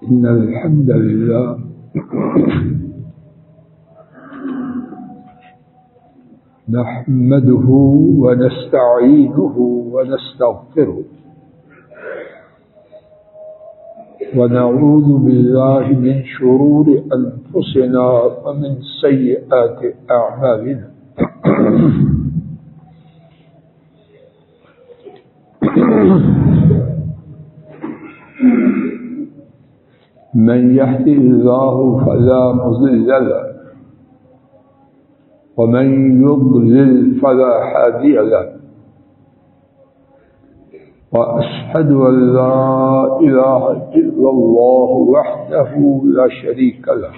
إن الحمد لله نحمده ونستعينه ونستغفره ونعوذ بالله من شرور أنفسنا ومن سيئات أعمالنا من يهده الله فلا مضل له ومن يضلل فلا هادي له وأشهد أن لا إله إلا الله وحده لا شريك له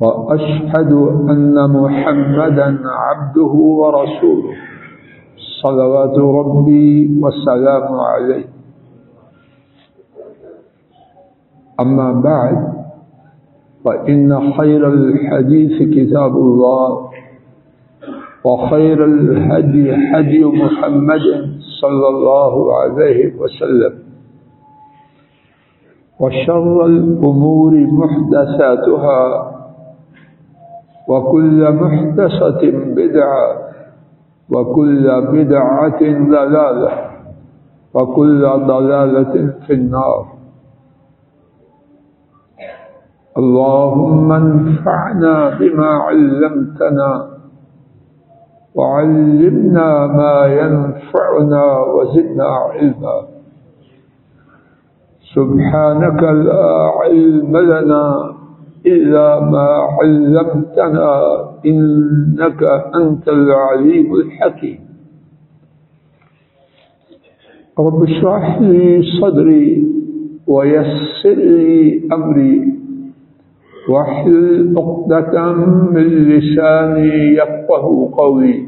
وأشهد أن محمدا عبده ورسوله صلوات ربي والسلام عليه. أما بعد فإن خير الحديث كتاب الله وخير الهدي هدي محمد صلى الله عليه وسلم وشر الأمور محدثاتها وكل محدثة بدعة وكل بدعة ضلالة وكل ضلالة في النار. اللهم انفعنا بما علمتنا وعلمنا ما ينفعنا وزدنا علما. سبحانك لا علم لنا إلا ما علمتنا إنك أنت العليم الحكيم. رب اشرح لي صدري ويسر لي أمري واحلل عقدة من لساني يفقهوا قولي.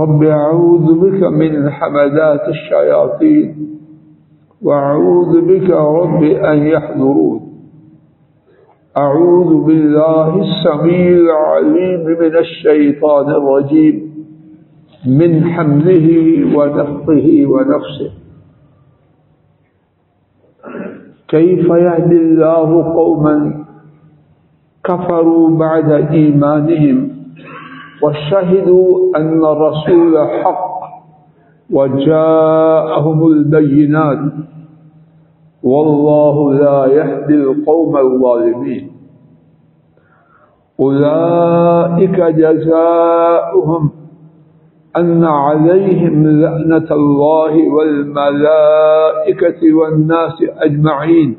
رب أعوذ بك من حمدات الشياطين وأعوذ بك رب أن يحضرون. أعوذ بالله السميع العليم من الشيطان الرجيم من حمده ونفخه ونفسه. كيف يهدي الله قوما كفروا بعد إيمانهم وشهدوا أن الرسول حق وجاءهم البينات والله لا يهدي القوم الظالمين. أولئك جزاؤهم أن عليهم لعنة الله والملائكة والناس أجمعين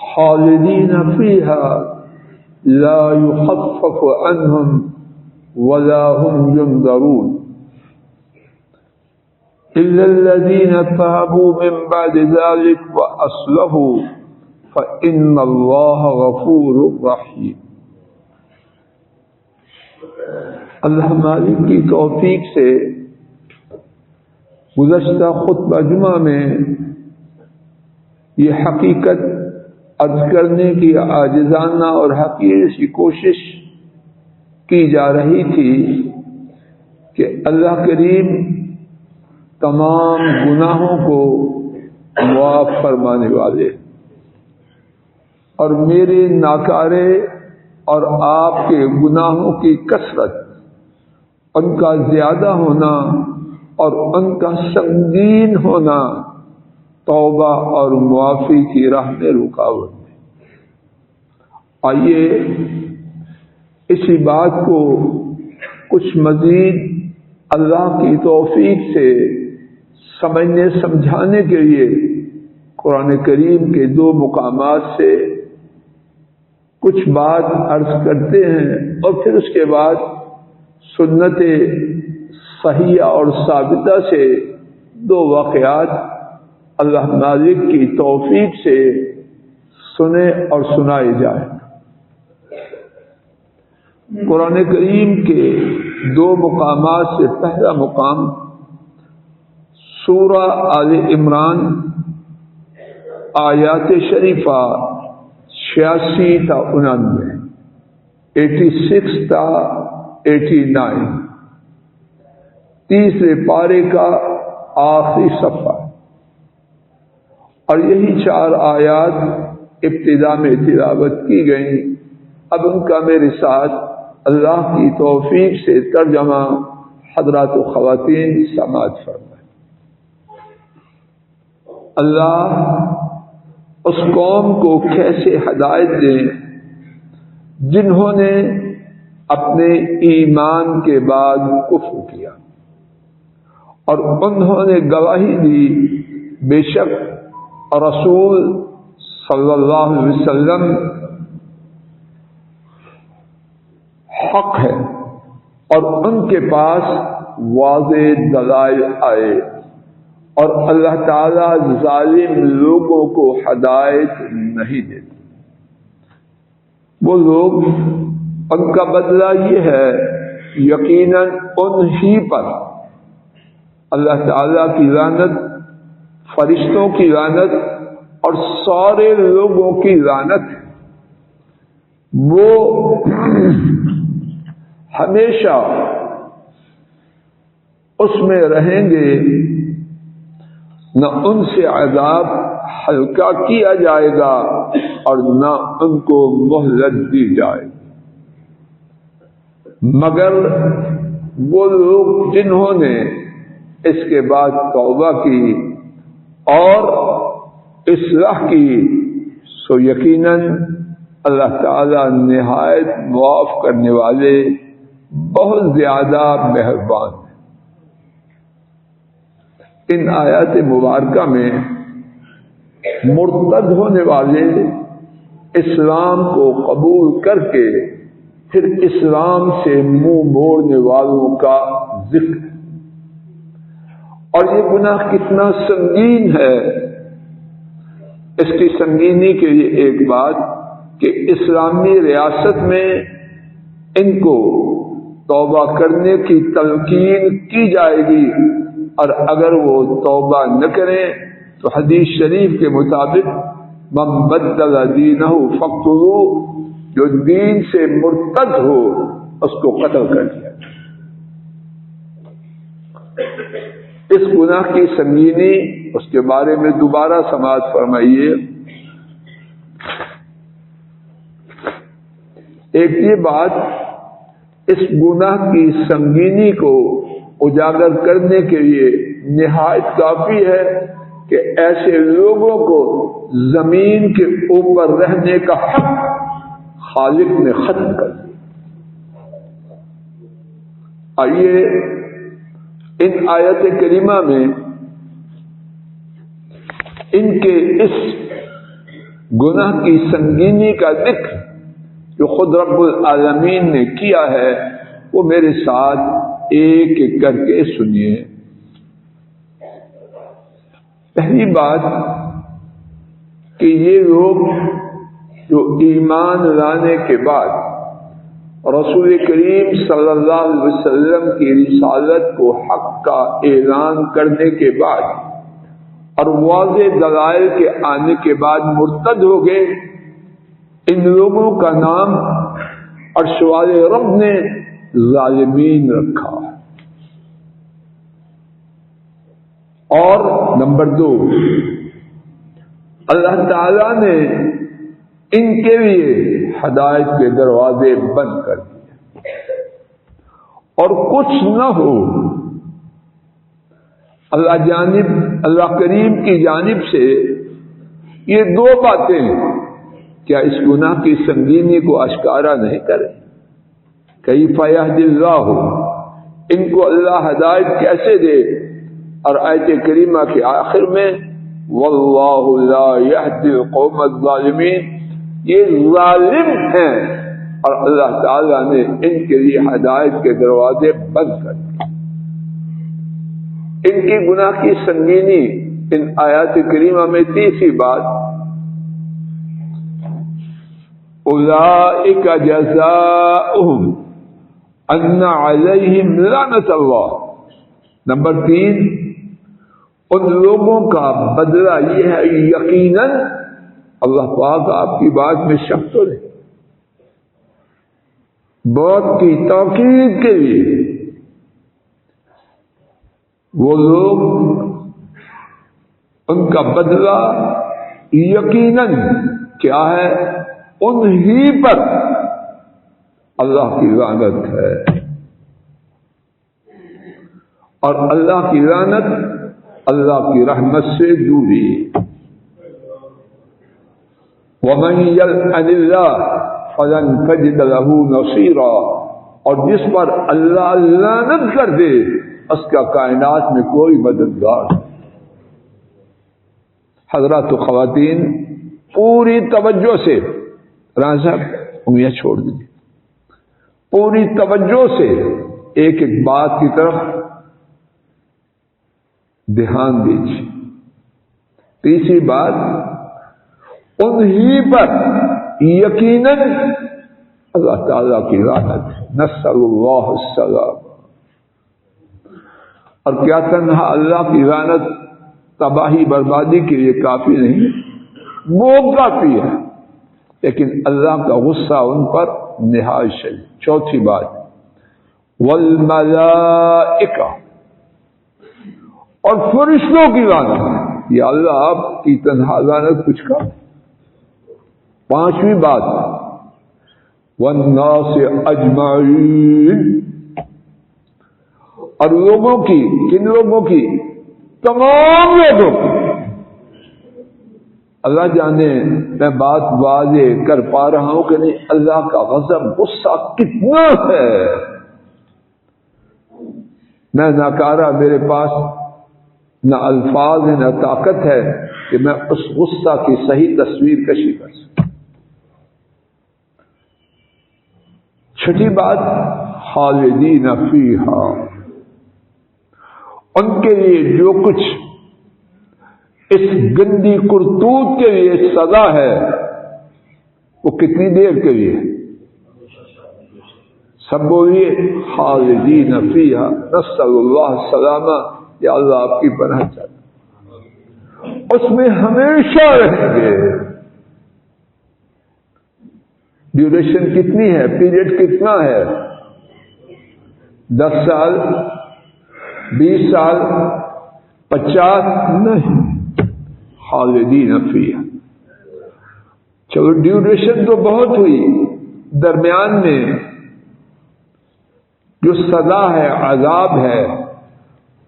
خالدين فيها لا يخفف عنهم ولا هم ينظرون إلا الذين تابوا من بعد ذلك وأصلحوا فإن الله غفور رحيم. اللہ مالک کی توفیق سے گزشتہ خطبہ جمعہ میں یہ حقیقت عرض کرنے کی عاجزانہ اور حقیر سی کوشش کی جا رہی تھی کہ اللہ کریم تمام گناہوں کو معاف فرمانے والے اور میرے ناکارے اور آپ کے گناہوں کی کثرت، ان کا زیادہ ہونا اور ان کا سنگین ہونا توبہ اور معافی کی راہ میں رکاوٹ ہے۔ آئیے اسی بات کو کچھ مزید اللہ کی توفیق سے سمجھنے سمجھانے کے لیے قرآن کریم کے دو مقامات سے کچھ بات عرض کرتے ہیں اور پھر اس کے بعد سنت صحیحہ اور ثابتہ سے دو واقعات اللہ مالک کی توفیق سے سنے اور سنائے جائیں۔ قرآن کریم کے دو مقامات سے پہلا مقام سورہ آل عمران آیات شریفہ 86 تا 89، 86 تا 89، تیسرے پارے کا آخری صفحہ۔ اور یہی 4 آیات ابتدا میں تلاوت کی گئیں. اب ان کا میرے ساتھ اللہ کی توفیق سے ترجمہ حضرات و خواتین سماعت فرمائیں. اللہ اس قوم کو کیسے ہدایت دیں جنہوں نے اپنے ایمان کے بعد کفر کیا اور انہوں نے گواہی دی بے شک رسول صلی اللہ علیہ وسلم حق ہے اور ان کے پاس واضح دلائل آئے، اور اللہ تعالیٰ ظالم لوگوں کو ہدایت نہیں دیتے. وہ لوگ، ان کا بدلہ یہ ہے یقیناً انہی پر اللہ تعالیٰ کی لعنت، فرشتوں کی لعنت اور سارے لوگوں کی لعنت. وہ ہمیشہ اس میں رہیں گے، نہ ان سے عذاب ہلکا کیا جائے گا اور نہ ان کو مہلت دی جائے گی، مگر وہ لوگ جنہوں نے اس کے بعد توبہ کی اور اصلاح کی، سو یقیناً اللہ تعالی نہایت معاف کرنے والے، بہت زیادہ مہربان ہیں. ان آیات مبارکہ میں مرتد ہونے والے اسلام کو قبول کر کے پھر اسلام سے منہ موڑنے والوں کا ذکر، اور یہ گناہ کتنا سنگین ہے. اس کی سنگینی کے لیے ایک بات کہ اسلامی ریاست میں ان کو توبہ کرنے کی تلقین کی جائے گی، اور اگر وہ توبہ نہ کریں تو حدیث شریف کے مطابق من بدل دینہ فاقتلوہ، جو دین سے مرتد ہو اس کو قتل کر دیا. اس گناہ کی سنگینی اس کے بارے میں دوبارہ سماعت فرمائیے. ایک یہ بات اس گناہ کی سنگینی کو اجاگر کرنے کے لیے نہایت کافی ہے کہ ایسے لوگوں کو زمین کے اوپر رہنے کا حق خالق نے ختم کر دیا. آئیے ان آیت کریمہ میں ان کے اس گناہ کی سنگینی کا ذکر جو خود رب العالمین نے کیا ہے وہ میرے ساتھ ایک ایک کر کے سنیے. پہلی بات کہ یہ لوگ جو ایمان لانے کے بعد رسول کریم صلی اللہ علیہ وسلم کی رسالت کو حق کا اعلان کرنے کے بعد اور واضح دلائل کے آنے کے بعد مرتد ہو گئے، ان لوگوں کا نام عرش والے رب نے ظالمین رکھا. اور نمبر 2، اللہ تعالی نے ان کے لیے ہدایت کے دروازے بند کر دیے، اور کچھ نہ ہو اللہ کریم کی جانب سے یہ 2 باتیں کیا اس گناہ کی سنگینی کو اشکارا نہیں کرے؟ کیف یہدی اللہ، ان کو اللہ ہدایت کیسے دے؟ اور آیت کریمہ کے آخر میں واللہ لا یہدی القوم الظالمین، یہ ظالم ہیں اور اللہ تعالیٰ نے ان کے لیے ہدایت کے دروازے بند کر دیے. ان کی گناہ کی سنگینی ان آیات کریمہ میں تیسری بات، اولئک جزاؤہم ان علیہم لعنت اللہ. نمبر 3، ان لوگوں کا بدلہ یہ ہے یقیناً، اللہ پاک آپ کی بات میں شک تو نہیں، بات کی تاکید کے لیے وہ لوگ ان کا بدلہ یقیناً کیا ہے، انہی پر اللہ کی لعنت ہے، اور اللہ کی لعنت اللہ کی رحمت سے دوری۔ وَمَن يَلْعَنِ اللَّهَ فَلَن تَجِدَ لَهُ نَصِيرًا، اور جس پر اللہ لعنت کر دے اس کا کائنات میں کوئی مددگار نہیں۔ حضرات و خواتین، پوری توجہ سے، رانا صاحب انگلیاں چھوڑ دیجیے، پوری توجہ سے ایک ایک بات کی طرف دھیان دیجیے۔ تیسری بات، انہی پر یقیناً اللہ تعالیٰ کی لعنت، نسأل اللہ السلام۔ اور کیا تنہا اللہ کی لعنت تباہی بربادی کے لیے کافی نہیں، وہ کافی ہے، لیکن اللہ کا غصہ ان پر نہایت شدید۔ چوتھی بات، والملائکہ، اور فرشتوں کی لعنت، یا اللہ آپ کی تنہا لعنت کچھ کا۔ پانچویں بات، والناس اجمعین، اور لوگوں کی، کن لوگوں کی؟ تمام لوگوں کی۔ اللہ جانے میں بات واضح کر پا رہا ہوں کہ نہیں، اللہ کا غضب، غصہ کتنا ہے۔ میں ناکارہ، میرے پاس نہ الفاظ ہے نہ طاقت ہے کہ میں اس غصہ کی صحیح تصویر کشی کر سکوں۔ چھٹی بات، خالدین فیہا، ان کے لیے جو کچھ اس گندی کرتوت کے لیے سزا ہے وہ کتنی دیر کے لیے؟ سب بولیے خالدین فیہا، نسأل اللہ السلامہ، یا اللہ آپ کی پناہ چاہتا، اس میں ہمیشہ رہیں گے۔ ڈیوریشن کتنی ہے، پیریڈ کتنا ہے؟ 10 سال، 20 سال، 50 نہیں، خالدین فیہا۔ چلو ڈیوریشن تو بہت ہوئی، درمیان میں جو سزا ہے، عذاب ہے،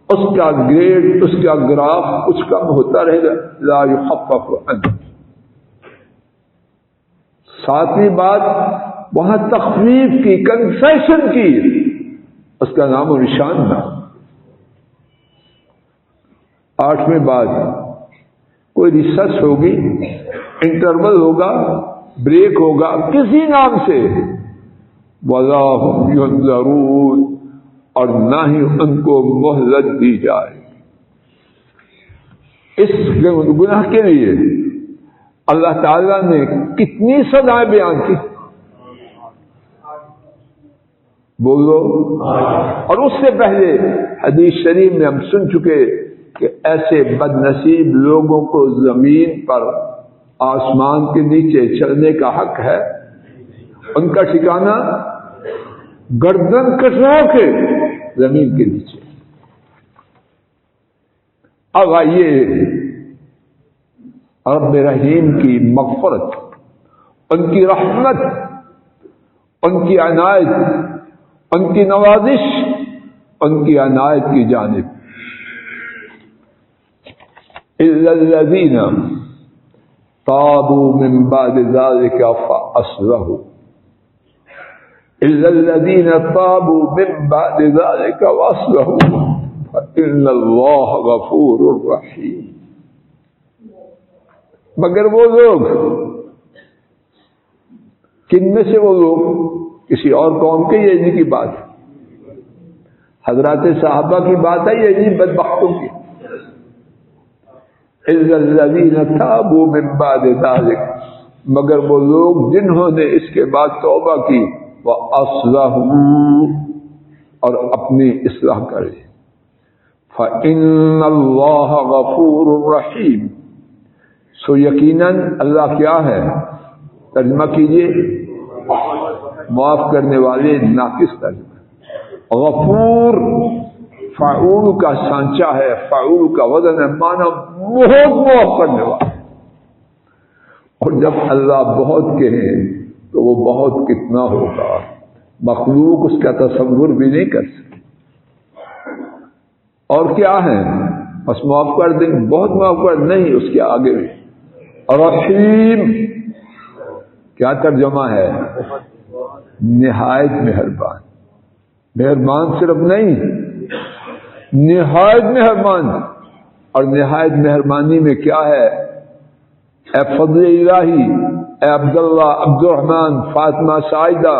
اس کا گریڈ، اس کا گراف کچھ کم ہوتا رہے گا، لا یخفف عنہ۔ ساتویں بات، وہاں تخفیف کی، کنسیشن کی، اس کا نام و نشان نہ۔ آٹھویں بات، کوئی ریسرچ ہوگی، انٹرول ہوگا، بریک ہوگا، کسی نام سے، وَلَا هُمْ يُنظَرُونَ، اور نہ ہی ان کو مہلت دی جائے۔ اس گناہ کے لیے اللہ تعالیٰ نے کتنی سزائیں بیان کی، بولو۔ اور اس سے پہلے حدیث شریف میں ہم سن چکے کہ ایسے بد نصیب لوگوں کو زمین پر، آسمان کے نیچے چلنے کا حق ہے، ان کا ٹھکانہ گردن کٹرا کے زمین کے نیچے۔ اب آئیے رب رحیم کی مغفرت، ان کی رحمت، ان کی عنایت، ان کی نوازش، ان کی عنایت کی جانب۔ إِلَّا الَّذِينَ تَابُوا مِن بَعْدِ ذَلِكَ فَأَصْلَحُوا، إِلَّا الَّذِينَ تَابُوا مِن بَعْدِ ذَلِكَ وَأَصْلَحُوا فَإِنَّ اللَّهَ غَفُورٌ رَحِيمٌ۔ مگر وہ لوگ، کن میں سے وہ لوگ؟ کسی اور قوم کے، یہ جی کی بات ہے، حضرات صحابہ کی بات ہے، یہ جی بدبختوں کی۔ إِلَّا الَّذِينَ تَابُوا مِن بَعْدِ ذَلِكَ، مگر وہ لوگ جنہوں نے اس کے بعد توبہ کی، وَأَصْلَحُوا، اور اپنی اصلاح کرے، فَإِنَّ اللَّهَ غَفُورٌ رَحِيمٌ، سو یقیناً اللہ کیا ہے؟ ترجمہ کیجئے، معاف کرنے والے، ناقص ترجمہ۔ غفور فعول کا سانچہ ہے، فعول کا وزن ہے، معنی بہت معاف کرنے والا۔ اور جب اللہ بہت کہے تو وہ بہت کتنا ہوگا، مخلوق اس کا تصور بھی نہیں کر سکتی۔ اور کیا ہے؟ بس معاف کر دیں، بہت معاف کر نہیں، اس کے آگے بھی رحیم، کیا ترجمہ ہے؟ نہایت مہربان۔ مہربان صرف نہیں، نہایت مہربان۔ اور نہایت مہربانی میں کیا ہے؟ اے فضل الہی، اے عبداللہ، عبد الرحمن، فاطمہ، سعیدہ،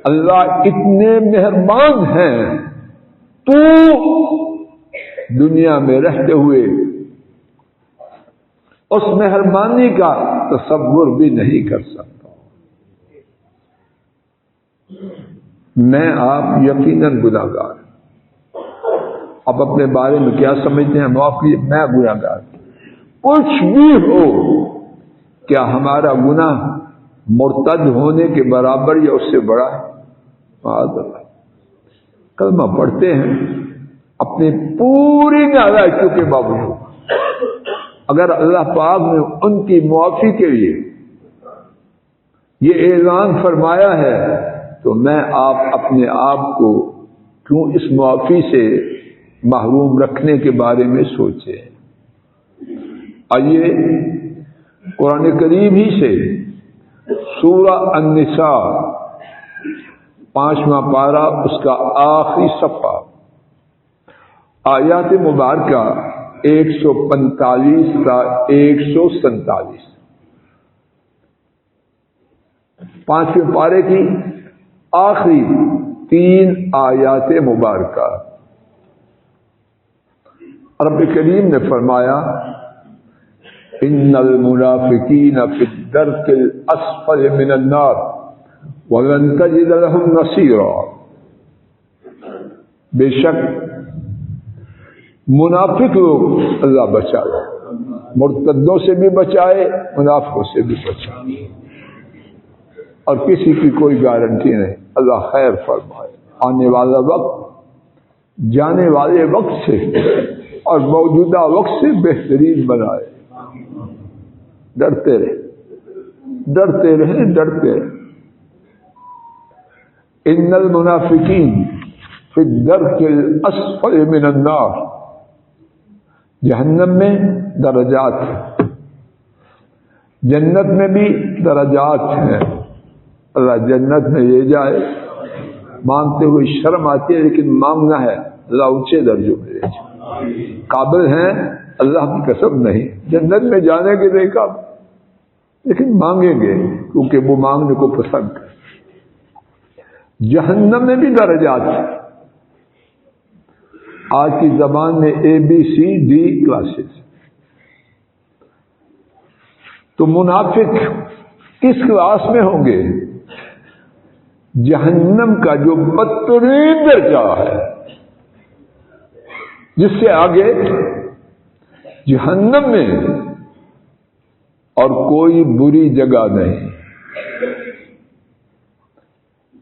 اللہ اتنے مہربان ہیں، تو دنیا میں رہتے ہوئے اس مہربانی کا تصور بھی نہیں کر سکتا۔ میں آپ یقیناً گناہگار، اب اپنے بارے میں کیا سمجھتے ہیں؟ معاف کیجیے، میں گناہگار، کچھ بھی ہو، کیا ہمارا گناہ مرتد ہونے کے برابر یا اس سے بڑا ہے؟ معاذ اللہ۔ کلمہ پڑھتے ہیں اپنی پوری نالائکی کے باوجود، اگر اللہ پاک نے ان کی معافی کے لیے یہ اعلان فرمایا ہے تو میں آپ اپنے آپ کو کیوں اس معافی سے محروم رکھنے کے بارے میں سوچیں۔ آئیے قرآن کریم ہی سے سورہ النساء 5واں پارہ، اس کا آخری صفحہ، آیات مبارکہ 145 تا 147، 5ویں پارے کی آخری 3 آیات مبارکہ۔ رب کریم نے فرمایا ان المنافقین فی الدرک الاسفل من النار ولن تجد لهم نصیرا، بے شک منافق لوگ اللہ بچائے، مرتدوں سے بھی بچائے، منافقوں سے بھی بچائے، اور کسی کی کوئی گارنٹی نہیں۔ اللہ خیر فرمائے، آنے والا وقت جانے والے وقت سے اور موجودہ وقت سے بہترین بنائے۔ ڈرتے رہیں، ڈرتے رہیں، ڈرتے رہیں۔ ان المنافقین فی الدرک الاسفل من النار، جہنم میں درجات ہیں، جنت میں بھی درجات ہیں۔ اللہ جنت میں لے جائے، مانگتے ہوئے شرم آتی ہے لیکن مانگنا ہے، اللہ اونچے درجوں میں لے جائے۔ قابل ہیں اللہ کی قسم نہیں جنت میں جانے کے لیے قابل، لیکن مانگیں گے کیونکہ وہ مانگنے کو پسند کریں۔ جہنم میں بھی درجات ہیں، آج کی زبان میں ABCD کلاسز۔ تو منافق کس کلاس میں ہوں گے؟ جہنم کا جو بدترین درجہ ہے، جس سے آگے جہنم میں اور کوئی بری جگہ نہیں۔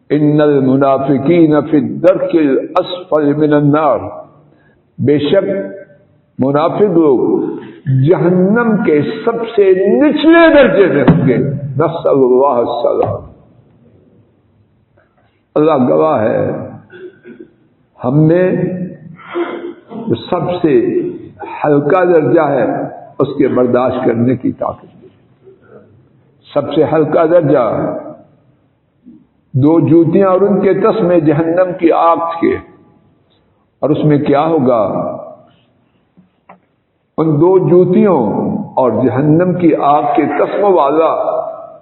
ان المنافقین فی الدرک الاسفل من النار، بے شک منافق لوگ جہنم کے سب سے نچلے درجے میں ہوں گے۔ نسأل اللہ السلام۔ اللہ گواہ ہے، ہم میں جو سب سے ہلکا درجہ ہے اس کے برداشت کرنے کی طاقت ہے۔ سب سے ہلکا درجہ 2 جوتیاں اور ان کے تسمے جہنم کی آگ کے، اور اس میں کیا ہوگا؟ ان 2 جوتیوں اور جہنم کی آگ کے تسموں والا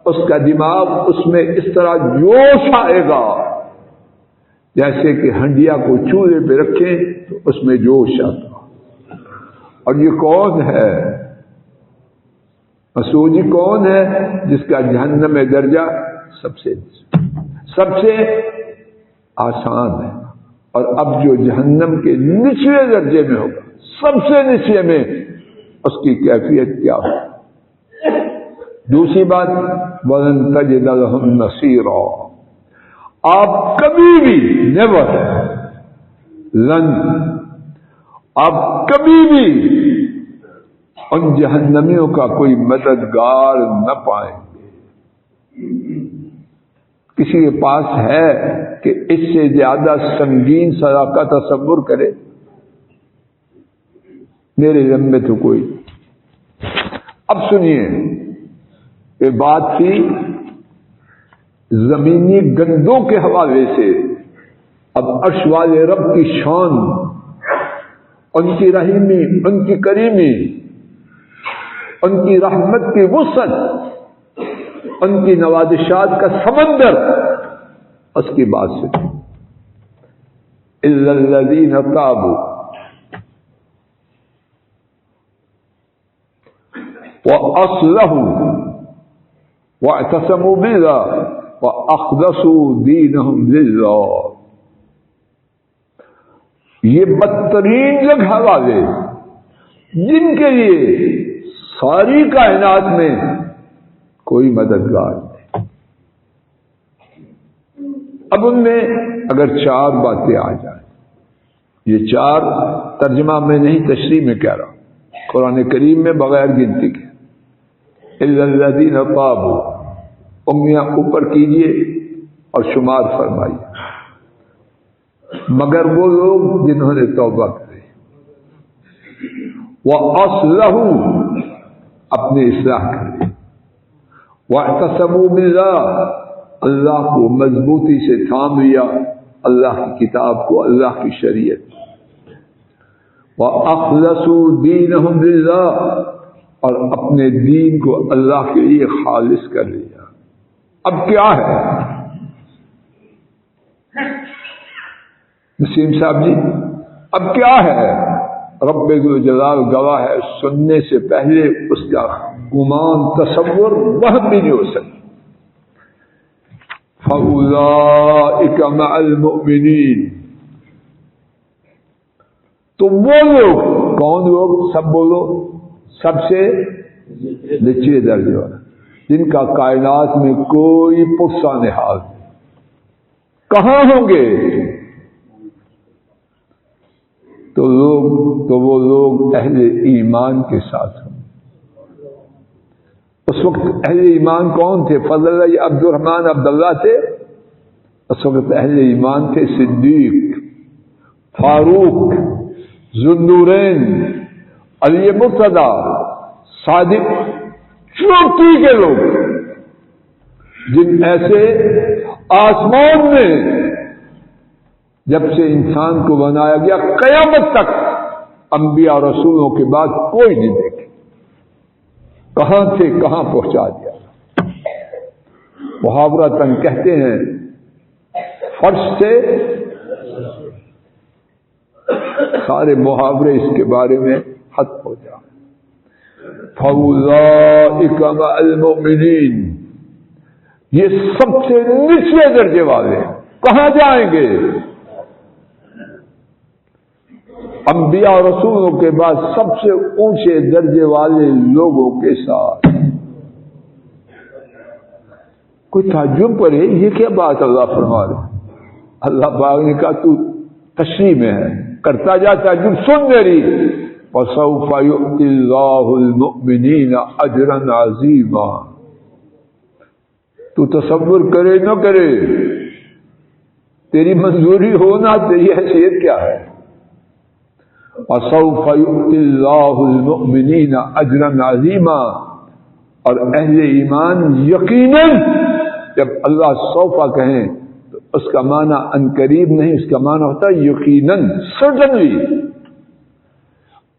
اس کا دماغ اس میں اس طرح جوش آئے گا جیسے کہ ہنڈیا کو چولہے پہ رکھیں تو اس میں جوش آتا۔ اور یہ کون ہے؟ مسعود جی کون ہے جس کا جہنم میں درجہ سب سے آسان ہے؟ اور اب جو جہنم کے نچلے درجے میں ہوگا، سب سے نچلے میں، اس کی کیفیت کیا ہو؟ دوسری بات، وَلَن تَجِدَ لَهُمْ نَصِيرًا، آپ کبھی بھی نیور لن، آپ کبھی بھی ان جہنمیوں کا کوئی مددگار نہ پائیں گے۔ کسی کے پاس ہے کہ اس سے زیادہ سنگین سزا کا تصور کرے؟ میرے ذہن میں تو کوئی۔ اب سنیے، یہ بات تھی زمینی گندوں کے حوالے سے، اب عرش والے رب کی شان، ان کی رحیمی، ان کی کریمی، ان کی رحمت کی وسعت، ان کی نوازشات کا سمندر، اس کی بات سے الا الذین تابوا واصلحوا واعتصموا باللہ واخلصوا دینہم للہ۔ یہ بدترین جگہ والے جن کے لیے ساری کائنات میں کوئی مددگار نہیں۔ اب ان میں اگر چار باتیں آ جائیں، یہ چار ترجمہ میں نہیں تشریح میں کہہ رہا، قرآن کریم میں بغیر گنتی کے، الا الذین تابوا، انگلیاں اوپر کیجئے اور شمار فرمائیے، مگر وہ لوگ جنہوں نے توبہ کی، وَأَصْلَحُوا، اپنی اصلاح کرے، وَاعْتَصَمُوا بِاللَّهِ، اللہ کو مضبوطی سے تھام لیا، اللہ کی کتاب کو، اللہ کی شریعت، وَأَخْلَصُوا دِينَهُمْ لِلَّهِ، اور اپنے دین کو اللہ کے لیے خالص کر لیا۔ اب کیا ہے نسیم صاحب جی، اب کیا ہے؟ رب ذوالجلال گواہ ہے، سننے سے پہلے اس کا گمان، تصور وہم بھی نہیں ہو سکتا۔ فَأُولَٰئِكَ مَعَ الْمُؤْمِنِينَ، تو وہ لوگ، کون لوگ؟ سب بولو، سب سے نیچے درجے والا، جن کا کائنات میں کوئی پرسہ نحاز نہیں، کہاں ہوں گے؟ تو وہ لوگ اہل ایمان کے ساتھ ہوں۔ اس وقت اہل ایمان کون تھے؟ فضل عبد الرحمن عبداللہ تھے، اس وقت اہل ایمان تھے صدیق، فاروق، ذوالنورین، علی مرتضی، صادق، چوٹی کے لوگ، جن ایسے آسمان میں جب سے انسان کو بنایا گیا قیامت تک انبیاء اور رسولوں کے بعد کوئی نہیں دیکھے، کہاں تھے کہاں پہنچا دیا۔ محاورتاً کہتے ہیں فرش سے، سارے محاورے اس کے بارے میں ختم ہو جائیں۔ فَأُولَٰئِكَ مَعَ الْمُؤْمِنِينَ، یہ سب سے نچلے درجے والے کہاں جائیں گے؟ انبیاء اور رسولوں کے بعد سب سے اونچے درجے والے لوگوں کے ساتھ۔ کوئی تعجب کرے، یہ کیا بات اللہ فرما رہے؟ اللہ پاک نے کہا تو تشریح میں ہے، کرتا جا تعجب، سن میری۔ وَسَوْفَ يُؤْتِ اللَّهُ الْمُؤْمِنِينَ أَجْرًا عَظِيمًا، تو تصور کرے نہ کرے، تیری منظوری ہونا، تیری حیثیت کیا ہے؟ وَسَوْفَ يُؤْتِ اللَّهُ الْمُؤْمِنِينَ أَجْرًا عَظِيمًا، اور اہل ایمان یقیناً، جب اللہ سوفا کہیں تو اس کا معنی عنقریب نہیں، اس کا معنی ہوتا ہے یقیناً، سرٹنلی،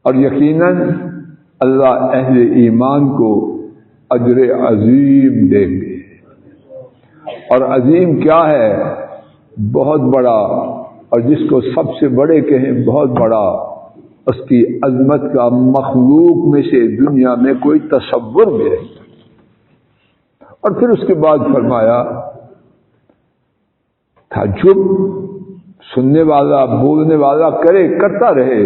اور یقیناً اللہ اہل ایمان کو اجر عظیم دیں گے۔ اور عظیم کیا ہے؟ بہت بڑا، اور جس کو سب سے بڑے کہیں بہت بڑا، اس کی عظمت کا مخلوق میں سے دنیا میں کوئی تصور بھی نہیں۔ اور پھر اس کے بعد فرمایا، تعجب سننے والا، بولنے والا کرے، کرتا رہے،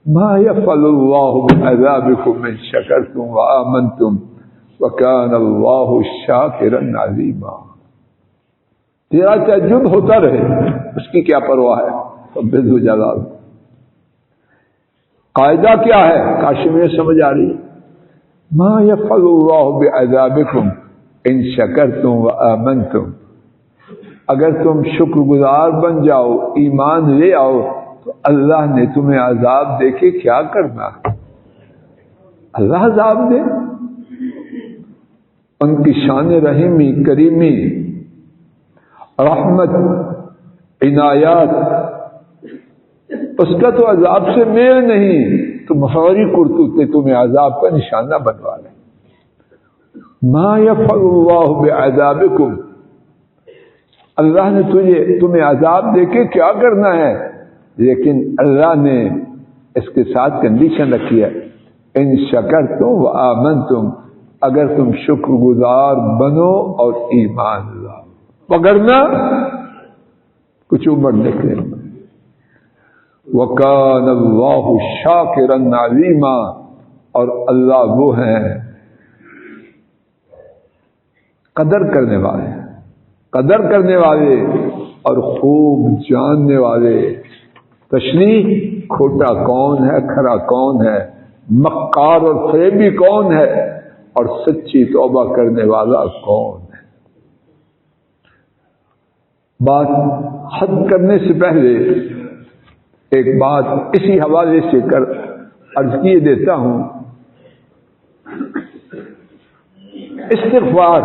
ما يفعل الله بعذابكم من شكرتم وآمنتم وكان الله شاكرا عليما۔ تیرا تعجب ہوتا رہے، اس کی کیا پرواہ ہے؟ رب ذوالجلال۔ قاعدہ کیا ہے؟ کاشی میں سمجھ آ رہی ہے؟ ما یفعل اللہ بعذابکم ان شکرتم وآمنتم، اگر تم شکر گزار بن جاؤ، ایمان لے آؤ، تو اللہ نے تمہیں عذاب دے کے کیا کرنا؟ اللہ عذاب دے؟ ان کی شان رحیمی، کریمی، رحمت، عنایات، اس کا تو عذاب سے میل نہیں، تو مفوری کرتوت نے تمہیں عذاب کا نشانہ بنوا لے۔ ما یفعل اللہ بعذابکم، اللہ نے تمہیں عذاب دے کے کیا کرنا ہے؟ لیکن اللہ نے اس کے ساتھ کنڈیشن رکھی ہے، ان شکرتم وآمنتم، اگر تم شکر گزار بنو اور ایمان لاؤ، وگرنہ کچھ عمر نکلے۔ وَكَانَ اللَّهُ شَاكِرًا عَلِيمًا، اور اللہ وہ ہیں قدر کرنے والے، قدر کرنے والے اور خوب جاننے والے۔ تشریح، کھوٹا کون ہے، کھرا کون ہے، مکار اور فریبی کون ہے، اور سچی توبہ کرنے والا کون ہے۔ بات ختم کرنے سے پہلے ایک بات اسی حوالے سے عرض کیے دیتا ہوں۔ استغفار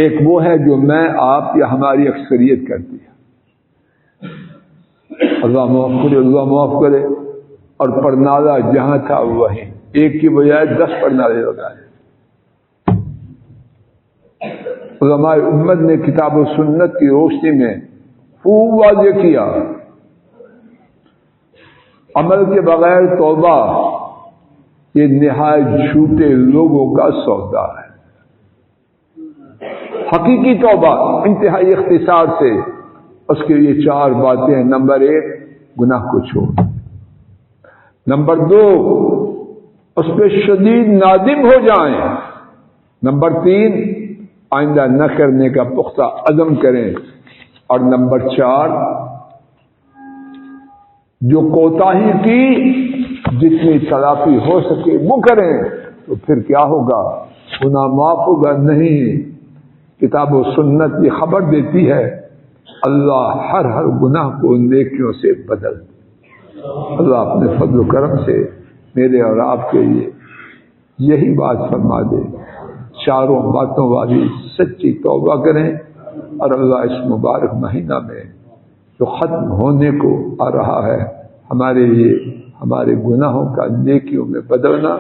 ایک وہ ہے جو میں، آپ یا ہماری اکثریت کرتی ہے۔ اللہ معاف کرے، اللہ معاف کرے، اور پرنالہ جہاں تھا وہیں، ایک کی بجائے 10 پرنالے لگائے۔ علماء امت نے کتاب و سنت کی روشنی میں خوب واضح کیا، عمل کے بغیر توبہ یہ نہایت جھوٹے لوگوں کا سودا ہے۔ حقیقی توبہ انتہائی اختصار سے اس کے لیے 4 باتیں ہیں۔ نمبر 1، گناہ کو چھوڑ۔ نمبر 2، اس پہ شدید نادم ہو جائیں۔ نمبر 3، آئندہ نہ کرنے کا پختہ عزم کریں۔ اور نمبر 4، جو کوتاہی کی جتنی تلافی ہو سکے وہ کریں، تو پھر کیا ہوگا؟ گناہ معاف ہوگا نہیں۔ کتاب و سنت یہ خبر دیتی ہے، اللہ ہر گناہ کو نیکیوں سے بدل دے۔ اللہ اپنے فضل و کرم سے میرے اور آپ کے لیے یہی بات فرما دے، 4 باتوں والی سچی توبہ کریں، اور اللہ اس مبارک مہینہ میں جو ختم ہونے کو آ رہا ہے، ہمارے لیے ہمارے گناہوں کا نیکیوں میں بدلنا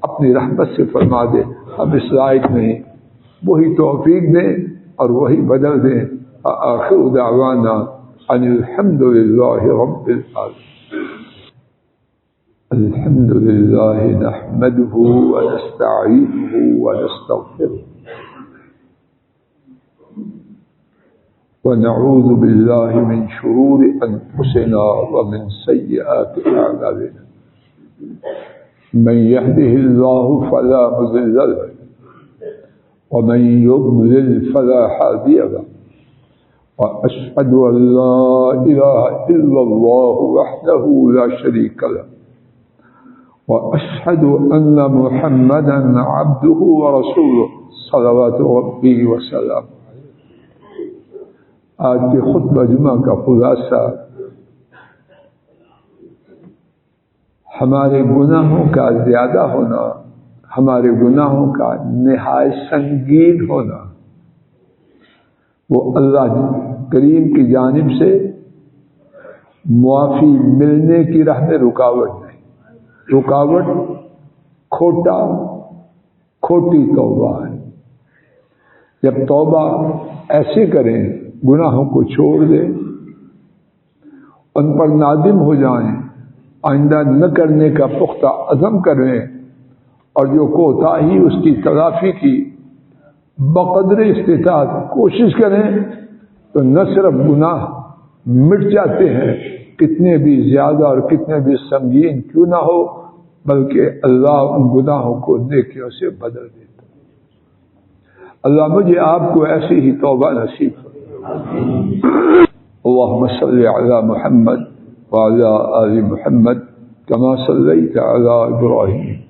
اپنی رحمت سے فرما دے۔ ہم اس لائق نہیں، وہی توفیق دیں اور وہی بدل دیں۔ آخر دعوانا ان الحمد للہ رب العالمین۔ الحمد للہ نحمده ونستعینه ونستغفره ونعوذ باللہ من شرور انفسنا ومن سیئات اعمالنا، من يهده الله فلا مضل له ومن يضلل فلا هادي له، وأشهد أن لا إله إلا الله وحده لا شريك له، وأشهد أن محمدا عبده ورسوله صلوات ربي وسلامه۔ آج کے خطبہ جمعہ کا خلاصہ ہمارے گناہوں کا زیادہ ہونا، ہمارے گناہوں کا نہایت سنگین ہونا، وہ اللہ کریم کی جانب سے معافی ملنے کی راہ میں رکاوٹ نہیں، رکاوٹ کھوٹی توبہ ہے۔ جب توبہ ایسے کریں، گناہوں کو چھوڑ دیں، ان پر نادم ہو جائیں، آئندہ نہ کرنے کا پختہ عزم کریں، اور جو کوتاہی اس کی تلافی کی بقدر استطاعت کوشش کریں، تو نہ صرف گناہ مٹ جاتے ہیں، کتنے بھی زیادہ اور کتنے بھی سنگین کیوں نہ ہو، بلکہ اللہ ان گناہوں کو نیکیوں سے بدل دیتا ہے۔ اللہ مجھے آپ کو ایسی ہی توبہ نصیب کرے۔ اللہم صلی علی محمد وعلی آل محمد كما صليت على إبراهيم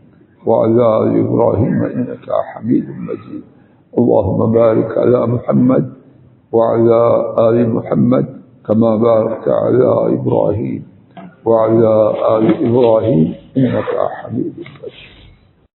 وعلى آل إبراهيم إنك حميد مجيد. اللهم بارك على محمد وعلى آل محمد كما باركت على إبراهيم وعلى آل إبراهيم إنك حميد مجيد.